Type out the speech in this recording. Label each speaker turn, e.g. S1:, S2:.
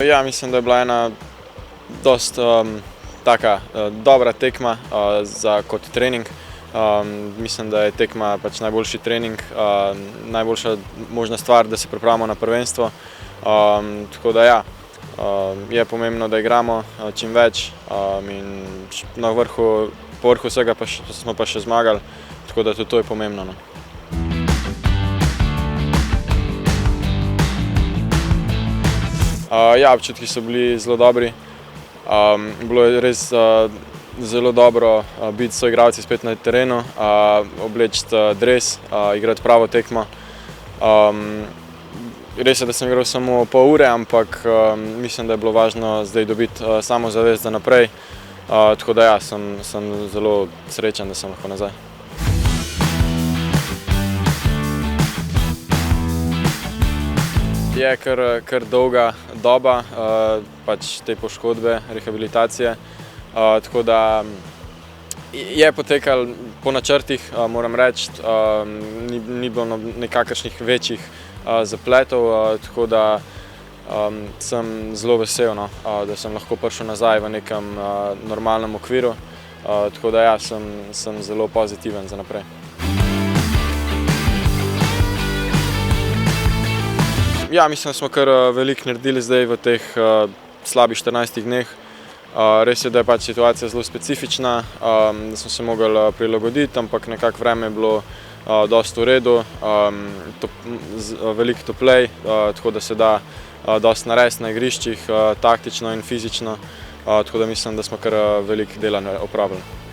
S1: Ja, mislim, da je bila ena dosta taka dobra tekma kot trening. Mislim, da je tekma pač najboljši trening, najboljša možna stvar, da se pripravimo na prvenstvo. Tako da ja, je pomembno, da igramo čim več in po vrhu vsega smo pa še zmagali, tako da tudi to je pomembno, no. Ja, občutki so bili zelo dobri. Bilo je res zelo dobro biti s soigralci spet na terenu, obleči dres, igrati pravo tekmo. Res je, da sem igral samo pol ure, ampak mislim, da je bilo važno zdaj dobiti samozavest za naprej. Tako da ja, sem zelo srečen, da sem lahko nazaj. Je kar dolga doba pač te poškodbe, rehabilitacije, tako da je potekalo po načrtih, moram reči, ni bilo nikakršnih večjih zapletov, tako da sem zelo vesel, no, da sem lahko prišel nazaj v nekem normalnem okviru, tako da ja, sem zelo pozitiven za naprej. Ja, mislim, da smo kar veliko naredili zdaj v teh slabih 14 dneh. Res je, da je pač situacija zelo specifična, da smo se mogli prilagoditi, ampak nekako vreme je bilo dosti v redu, veliko toplej, tako da se da dosti narediti na igriščih, taktično in fizično, tako da mislim, da smo kar veliko dela opravili.